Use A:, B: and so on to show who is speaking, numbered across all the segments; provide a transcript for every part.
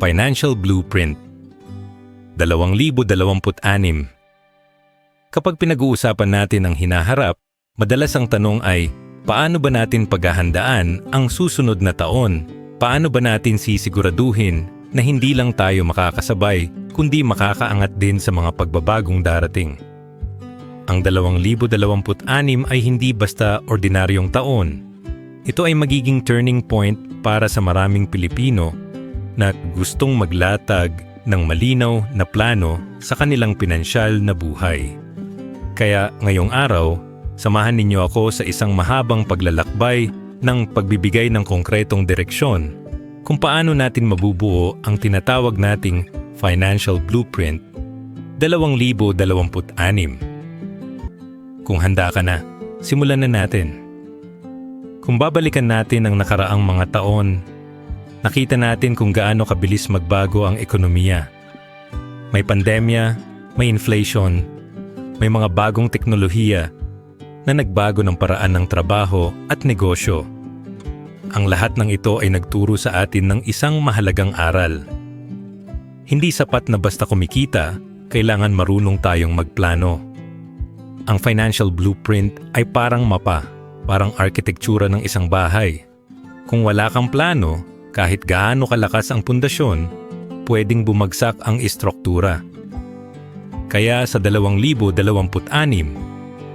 A: Financial Blueprint 2026. Kapag pinag-uusapan natin ang hinaharap, madalas ang tanong ay, paano ba natin paghahandaan ang susunod na taon? Paano ba natin sisiguraduhin na hindi lang tayo makakasabay, kundi makakaangat din sa mga pagbabagong darating? Ang 2026 ay hindi basta ordinaryong taon. Ito ay magiging turning point para sa maraming Pilipino na gustong maglatag ng malinaw na plano sa kanilang pinansyal na buhay. Kaya ngayong araw, samahan ninyo ako sa isang mahabang paglalakbay ng pagbibigay ng konkretong direksyon kung paano natin mabubuo ang tinatawag nating Financial Blueprint 2026. Kung handa ka na, simulan na natin. Kung babalikan natin ang nakaraang mga taon, nakita natin kung gaano kabilis magbago ang ekonomiya. May pandemya, may inflation, may mga bagong teknolohiya na nagbago ng paraan ng trabaho at negosyo. Ang lahat ng ito ay nagturo sa atin ng isang mahalagang aral. Hindi sapat na basta kumikita, kailangan marunong tayong magplano. Ang financial blueprint ay parang mapa, parang arkitektura ng isang bahay. Kung wala kang plano, kahit gaano kalakas ang pundasyon, pwedeng bumagsak ang istruktura. Kaya sa 2026,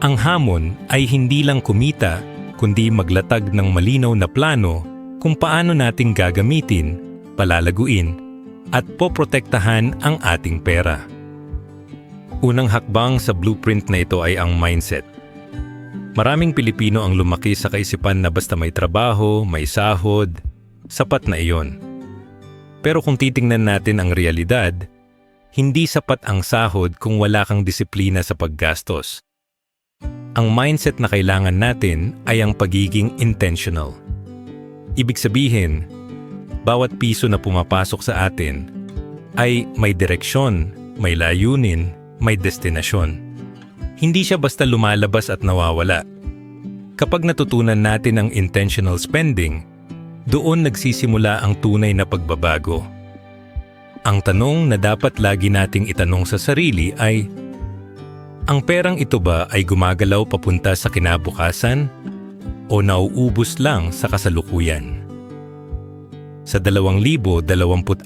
A: ang hamon ay hindi lang kumita, kundi maglatag ng malinaw na plano kung paano nating gagamitin, palalaguin, at poprotektahan ang ating pera. Unang hakbang sa blueprint na ito ay ang mindset. Maraming Pilipino ang lumaki sa kaisipan na basta may trabaho, may sahod, sapat na iyon. Pero kung titingnan natin ang realidad, hindi sapat ang sahod kung wala kang disiplina sa paggastos. Ang mindset na kailangan natin ay ang pagiging intentional. Ibig sabihin, bawat piso na pumapasok sa atin ay may direksyon, may layunin, may destinasyon. Hindi siya basta lumalabas at nawawala. Kapag natutunan natin ang intentional spending, doon nagsisimula ang tunay na pagbabago. Ang tanong na dapat lagi nating itanong sa sarili ay, ang perang ito ba ay gumagalaw papunta sa kinabukasan o nauubos lang sa kasalukuyan? Sa 2026,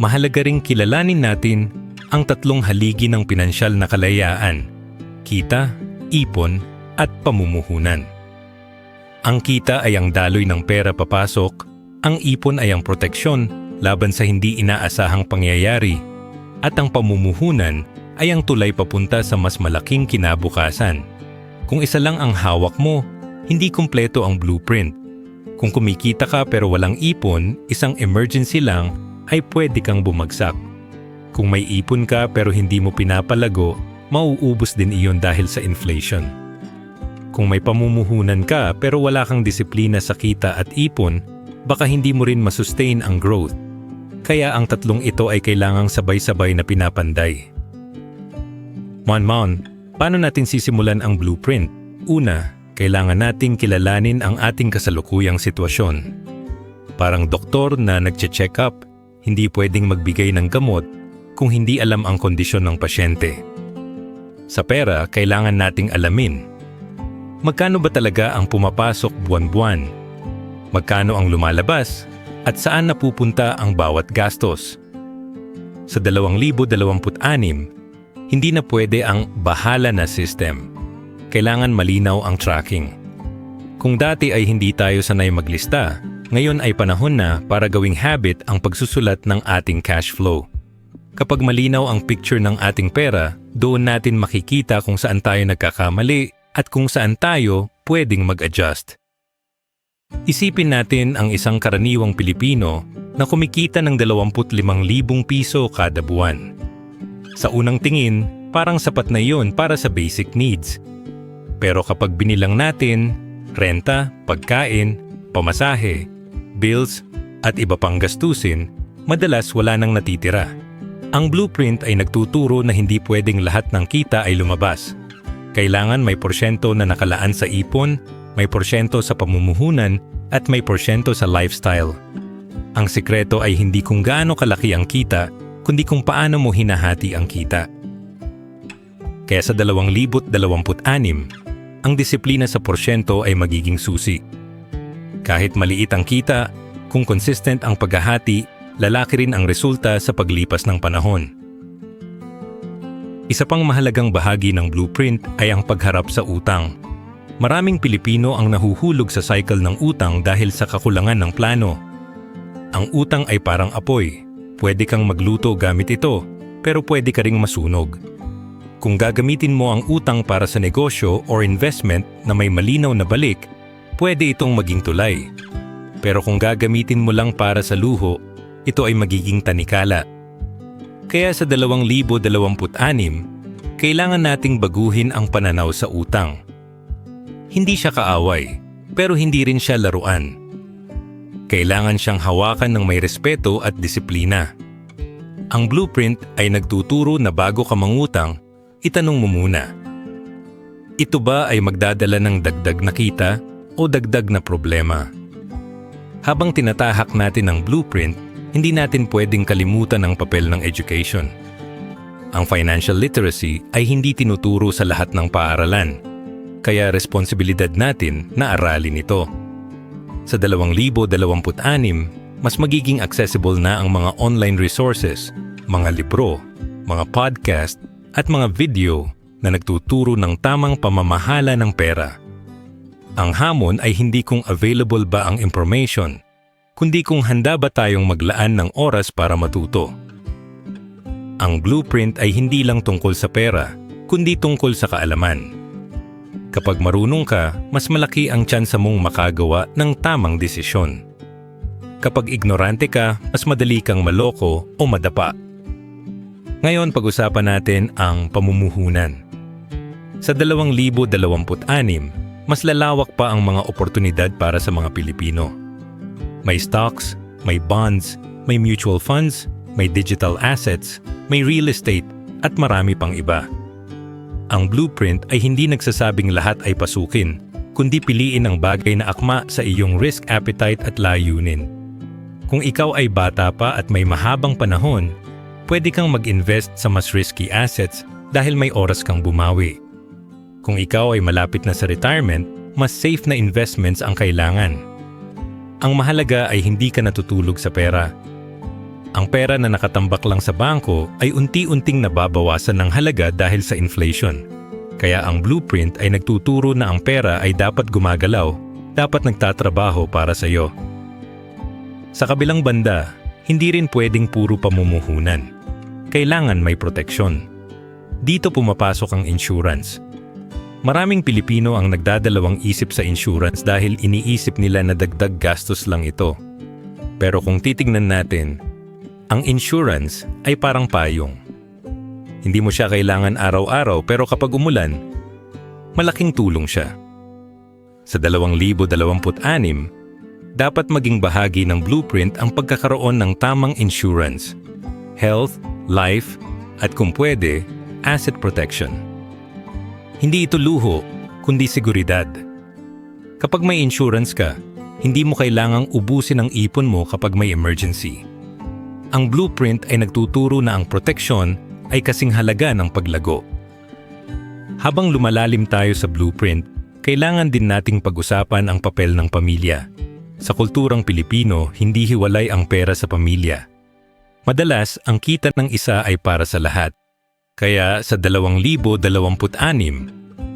A: mahalaga ring kilalanin natin ang tatlong haligi ng pinansyal na kalayaan: kita, ipon, at pamumuhunan. Ang kita ay ang daloy ng pera papasok, ang ipon ay ang proteksyon laban sa hindi inaasahang pangyayari, at ang pamumuhunan ay ang tulay papunta sa mas malaking kinabukasan. Kung isa lang ang hawak mo, hindi kumpleto ang blueprint. Kung kumikita ka pero walang ipon, isang emergency lang ay pwede kang bumagsak. Kung may ipon ka pero hindi mo pinapalago, mauubos din iyon dahil sa inflation. Kung may pamumuhunan ka pero wala kang disiplina sa kita at ipon, baka hindi mo rin masustain ang growth. Kaya ang tatlong ito ay kailangang sabay-sabay na pinapanday. Paano natin sisimulan ang blueprint? Una, kailangan nating kilalanin ang ating kasalukuyang sitwasyon. Parang doktor na nagche-check up, hindi pwedeng magbigay ng gamot kung hindi alam ang kondisyon ng pasyente. Sa pera, kailangan nating alamin, magkano ba talaga ang pumapasok buwan-buwan? Magkano ang lumalabas? At saan napupunta ang bawat gastos? Sa 2026, hindi na pwede ang bahala na system. Kailangan malinaw ang tracking. Kung dati ay hindi tayo sanay maglista, ngayon ay panahon na para gawing habit ang pagsusulat ng ating cash flow. Kapag malinaw ang picture ng ating pera, doon natin makikita kung saan tayo nagkakamali at kung saan tayo pwedeng mag-adjust. Isipin natin ang isang karaniwang Pilipino na kumikita ng 25,000 piso kada buwan. Sa unang tingin, parang sapat na iyon para sa basic needs. Pero kapag binilang natin, renta, pagkain, pamasahe, bills, at iba pang gastusin, madalas wala nang natitira. Ang blueprint ay nagtuturo na hindi pwedeng lahat ng kita ay lumabas. Kailangan may porsyento na nakalaan sa ipon, may porsyento sa pamumuhunan, at may porsyento sa lifestyle. Ang sikreto ay hindi kung gaano kalaki ang kita, kundi kung paano mo hinahati ang kita. Kaya sa 2026, ang disiplina sa porsyento ay magiging susi. Kahit maliit ang kita, kung consistent ang paghahati, lalaki rin ang resulta sa paglipas ng panahon. Isa pang mahalagang bahagi ng blueprint ay ang pagharap sa utang. Maraming Pilipino ang nahuhulog sa cycle ng utang dahil sa kakulangan ng plano. Ang utang ay parang apoy. Pwede kang magluto gamit ito, pero pwede ka ring masunog. Kung gagamitin mo ang utang para sa negosyo or investment na may malinaw na balik, pwede itong maging tulay. Pero kung gagamitin mo lang para sa luho, ito ay magiging tanikala. Kaya sa 2026, kailangan nating baguhin ang pananaw sa utang. Hindi siya kaaway, pero hindi rin siya laruan. Kailangan siyang hawakan ng may respeto at disiplina. Ang blueprint ay nagtuturo na bago ka mangutang, itanong mo muna. Ito ba ay magdadala ng dagdag na kita o dagdag na problema? Habang tinatahak natin ang blueprint, hindi natin pwedeng kalimutan ang papel ng education. Ang financial literacy ay hindi tinuturo sa lahat ng paaralan, kaya responsibilidad natin na aralin ito. Sa 2026, mas magiging accessible na ang mga online resources, mga libro, mga podcast, at mga video na nagtuturo ng tamang pamamahala ng pera. Ang hamon ay hindi kung available ba ang information, kundi kung handa ba tayong maglaan ng oras para matuto. Ang blueprint ay hindi lang tungkol sa pera, kundi tungkol sa kaalaman. Kapag marunong ka, mas malaki ang tsansa mong makagawa ng tamang desisyon. Kapag ignorante ka, mas madali kang maloko o madapa. Ngayon pag-usapan natin ang pamumuhunan. Sa 2026, mas lalawak pa ang mga oportunidad para sa mga Pilipino. May stocks, may bonds, may mutual funds, may digital assets, may real estate, at marami pang iba. Ang blueprint ay hindi nagsasabing lahat ay pasukin, kundi piliin ang bagay na akma sa iyong risk appetite at layunin. Kung ikaw ay bata pa at may mahabang panahon, pwede kang mag-invest sa mas risky assets dahil may oras kang bumawi. Kung ikaw ay malapit na sa retirement, mas safe na investments ang kailangan. Ang mahalaga ay hindi ka natutulog sa pera. Ang pera na nakatambak lang sa bangko ay unti-unting nababawasan ng halaga dahil sa inflation. Kaya ang blueprint ay nagtuturo na ang pera ay dapat gumagalaw, dapat nagtatrabaho para sa iyo. Sa kabilang banda, hindi rin pwedeng puro pamumuhunan. Kailangan may proteksyon. Dito pumapasok ang insurance. Maraming Pilipino ang nagdadalawang isip sa insurance dahil iniisip nila na dagdag gastos lang ito. Pero kung titingnan natin, ang insurance ay parang payong. Hindi mo siya kailangan araw-araw pero kapag umulan, malaking tulong siya. Sa 2026, dapat maging bahagi ng blueprint ang pagkakaroon ng tamang insurance, health, life, at kung pwede, asset protection. Hindi ito luho, kundi seguridad. Kapag may insurance ka, hindi mo kailangang ubusin ang ipon mo kapag may emergency. Ang blueprint ay nagtuturo na ang proteksyon ay kasing halaga ng paglago. Habang lumalalim tayo sa blueprint, kailangan din nating pag-usapan ang papel ng pamilya. Sa kulturang Pilipino, hindi hiwalay ang pera sa pamilya. Madalas, ang kita ng isa ay para sa lahat. Kaya sa 2026,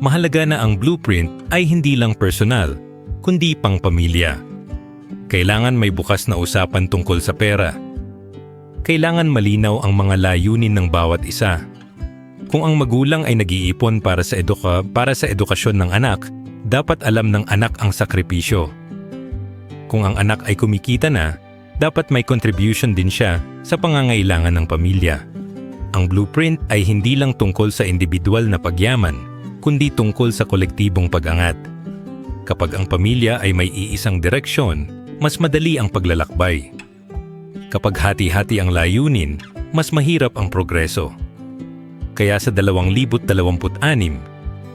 A: mahalaga na ang blueprint ay hindi lang personal, kundi pang pamilya. Kailangan may bukas na usapan tungkol sa pera. Kailangan malinaw ang mga layunin ng bawat isa. Kung ang magulang ay nag-iipon para sa edukasyon ng anak, dapat alam ng anak ang sakripisyo. Kung ang anak ay kumikita na, dapat may contribution din siya sa pangangailangan ng pamilya. Ang blueprint ay hindi lang tungkol sa individual na pagyaman, kundi tungkol sa kolektibong pag-angat. Kapag ang pamilya ay may iisang direksyon, mas madali ang paglalakbay. Kapag hati-hati ang layunin, mas mahirap ang progreso. Kaya sa 2026,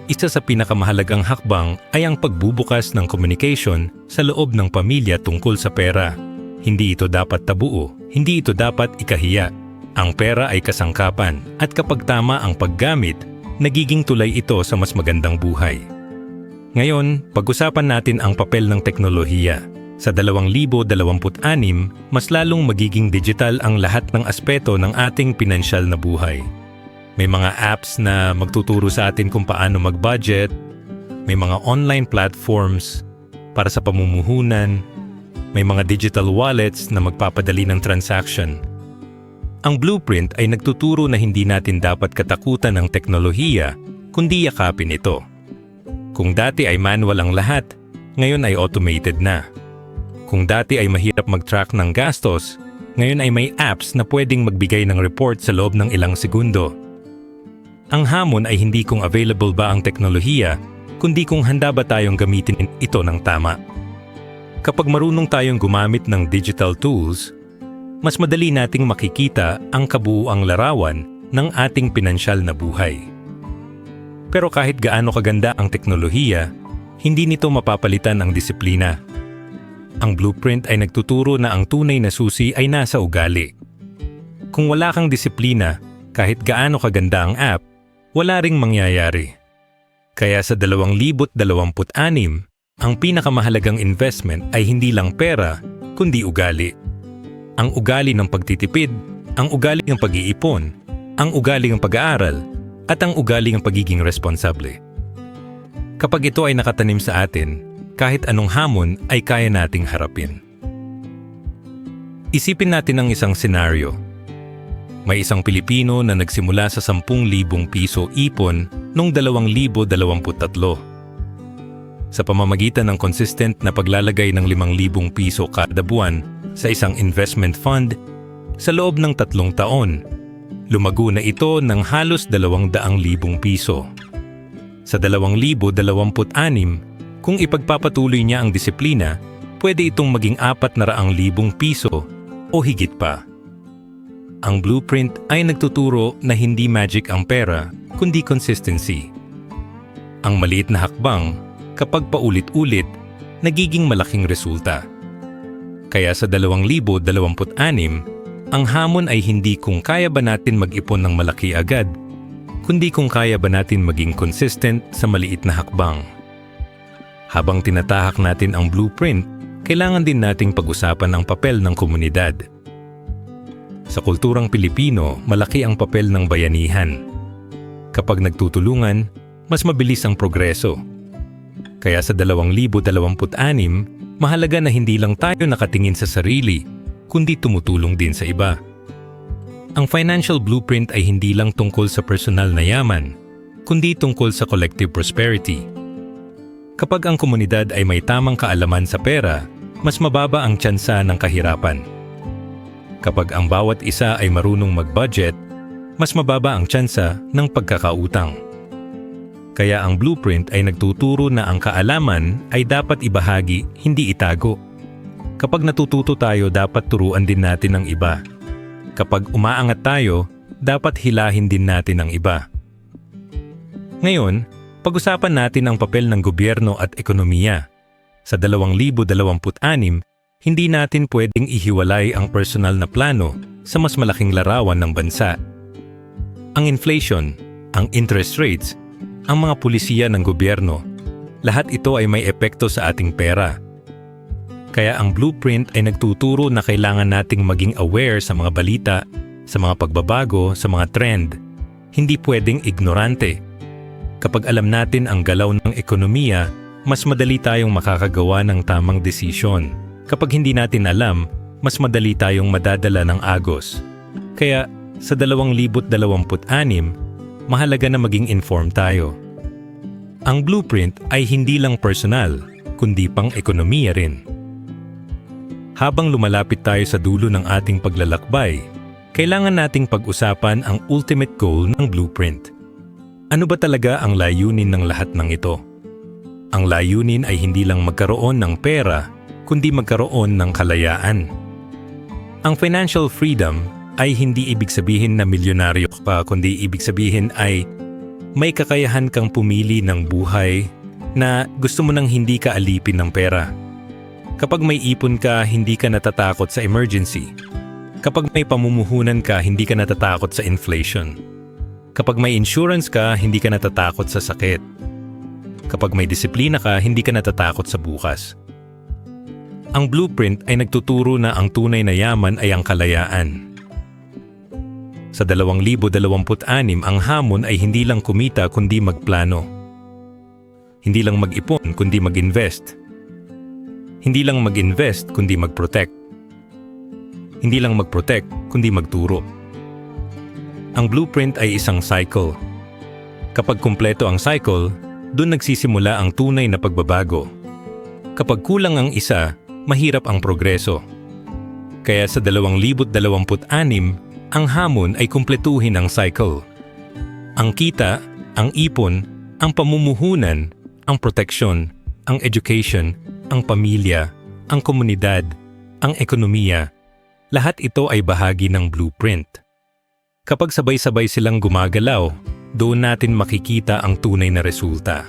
A: isa sa pinakamahalagang hakbang ay ang pagbubukas ng communication sa loob ng pamilya tungkol sa pera. Hindi ito dapat tabuo, hindi ito dapat ikahiya. Ang pera ay kasangkapan at kapag tama ang paggamit, nagiging tulay ito sa mas magandang buhay. Ngayon, pag-usapan natin ang papel ng teknolohiya. Sa 2026, mas lalong magiging digital ang lahat ng aspeto ng ating pinansyal na buhay. May mga apps na magtuturo sa atin kung paano mag-budget, may mga online platforms para sa pamumuhunan, may mga digital wallets na magpapadali ng transaction. Ang Blueprint ay nagtuturo na hindi natin dapat katakutan ng teknolohiya, kundi yakapin ito. Kung dati ay manual ang lahat, ngayon ay automated na. Kung dati ay mahirap mag-track ng gastos, ngayon ay may apps na pwedeng magbigay ng report sa loob ng ilang segundo. Ang hamon ay hindi kung available ba ang teknolohiya, kundi kung handa ba tayong gamitin ito ng tama. Kapag marunong tayong gumamit ng digital tools, mas madali nating makikita ang kabuuang larawan ng ating pinansyal na buhay. Pero kahit gaano kaganda ang teknolohiya, hindi nito mapapalitan ang disiplina. Ang Blueprint ay nagtuturo na ang tunay na susi ay nasa ugali. Kung wala kang disiplina, kahit gaano kaganda ang app, wala ring mangyayari. Kaya sa 2026, ang pinakamahalagang investment ay hindi lang pera, kundi ugali. Ang ugali ng pagtitipid, ang ugali ng pag-iipon, ang ugali ng pag-aaral, at ang ugali ng pagiging responsable. Kapag ito ay nakatanim sa atin, kahit anong hamon ay kaya nating harapin. Isipin natin ang isang senaryo. May isang Pilipino na nagsimula sa 10,000 piso ipon noong 2023. Sa pamamagitan ng consistent na paglalagay ng 5,000 piso kada buwan sa isang investment fund, sa loob ng 3 taon, lumago na ito ng halos 200,000 piso. Sa 2026, kung ipagpapatuloy niya ang disiplina, pwede itong maging 400,000 piso o higit pa. Ang Blueprint ay nagtuturo na hindi magic ang pera, kundi consistency. Ang maliit na hakbang, kapag paulit-ulit, nagiging malaking resulta. Kaya sa 2026, ang hamon ay hindi kung kaya ba natin mag-ipon ng malaki agad, kundi kung kaya ba natin maging consistent sa maliit na hakbang. Habang tinatahak natin ang Blueprint, kailangan din nating pag-usapan ang papel ng komunidad. Sa kulturang Pilipino, malaki ang papel ng bayanihan. Kapag nagtutulungan, mas mabilis ang progreso. Kaya sa 2026, mahalaga na hindi lang tayo nakatingin sa sarili, kundi tumutulong din sa iba. Ang financial blueprint ay hindi lang tungkol sa personal na yaman, kundi tungkol sa collective prosperity. Kapag ang komunidad ay may tamang kaalaman sa pera, mas mababa ang tsansa ng kahirapan. Kapag ang bawat isa ay marunong mag-budget, mas mababa ang tsansa ng pagkakautang. Kaya ang Blueprint ay nagtuturo na ang kaalaman ay dapat ibahagi, hindi itago. Kapag natututo tayo, dapat turuan din natin ang iba. Kapag umaangat tayo, dapat hilahin din natin ang iba. Ngayon, pag-usapan natin ang papel ng gobyerno at ekonomiya. Sa 2026, hindi natin pwedeng ihiwalay ang personal na plano sa mas malaking larawan ng bansa. Ang inflation, ang interest rates, ang mga pulisiya ng gobyerno, lahat ito ay may epekto sa ating pera. Kaya ang Blueprint ay nagtuturo na kailangan nating maging aware sa mga balita, sa mga pagbabago, sa mga trend. Hindi pwedeng ignorante. Kapag alam natin ang galaw ng ekonomiya, mas madali tayong makakagawa ng tamang desisyon. Kapag hindi natin alam, mas madali tayong madadala ng agos. Kaya sa 2026, mahalaga na maging informed tayo. Ang Blueprint ay hindi lang personal, kundi pang ekonomiya rin. Habang lumalapit tayo sa dulo ng ating paglalakbay, kailangan nating pag-usapan ang ultimate goal ng Blueprint. Ano ba talaga ang layunin ng lahat ng ito? Ang layunin ay hindi lang magkaroon ng pera, kundi magkaroon ng kalayaan. Ang financial freedom ay hindi ibig sabihin na milyonaryo ka, kundi ibig sabihin ay may kakayahan kang pumili ng buhay na gusto mo nang hindi ka alipin ng pera. Kapag may ipon ka, hindi ka natatakot sa emergency. Kapag may pamumuhunan ka, hindi ka natatakot sa inflation. Kapag may insurance ka, hindi ka natatakot sa sakit. Kapag may disiplina ka, hindi ka natatakot sa bukas. Ang blueprint ay nagtuturo na ang tunay na yaman ay ang kalayaan. Sa 2026, ang hamon ay hindi lang kumita kundi magplano. Hindi lang mag-ipon kundi mag-invest. Hindi lang mag-invest kundi mag-protect. Hindi lang mag-protect kundi magturo. Ang blueprint ay isang cycle. Kapag kumpleto ang cycle, doon nagsisimula ang tunay na pagbabago. Kapag kulang ang isa, mahirap ang progreso. Kaya sa 2026, ang hamon ay kumpletuhin ang cycle. Ang kita, ang ipon, ang pamumuhunan, ang proteksyon, ang education, ang pamilya, ang komunidad, ang ekonomiya, lahat ito ay bahagi ng blueprint. Kapag sabay-sabay silang gumagalaw, doon natin makikita ang tunay na resulta.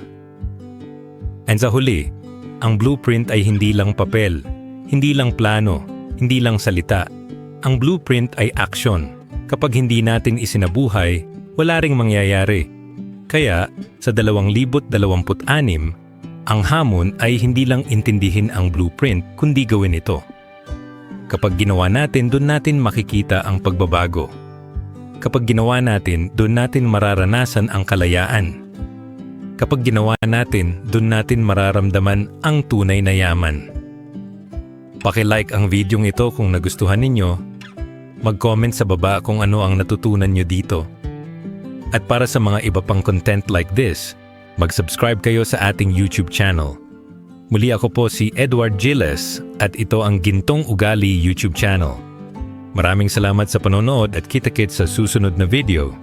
A: And sa huli, ang blueprint ay hindi lang papel, hindi lang plano, hindi lang salita. Ang blueprint ay action. Kapag hindi natin isinabuhay, wala ring mangyayari. Kaya, sa 2026, ang hamon ay hindi lang intindihin ang blueprint, kundi gawin ito. Kapag ginawa natin, doon natin makikita ang pagbabago. Kapag ginawa natin, doon natin mararanasan ang kalayaan. Kapag ginawa natin, doon natin mararamdaman ang tunay na yaman. Paki-like ang videong ito kung nagustuhan ninyo. Mag-comment sa baba kung ano ang natutunan nyo dito. At para sa mga iba pang content like this, mag-subscribe kayo sa ating YouTube channel. Muli ako po si Edward Giles at ito ang Gintong Ugali YouTube channel. Maraming salamat sa panonood at kita-kits sa susunod na video.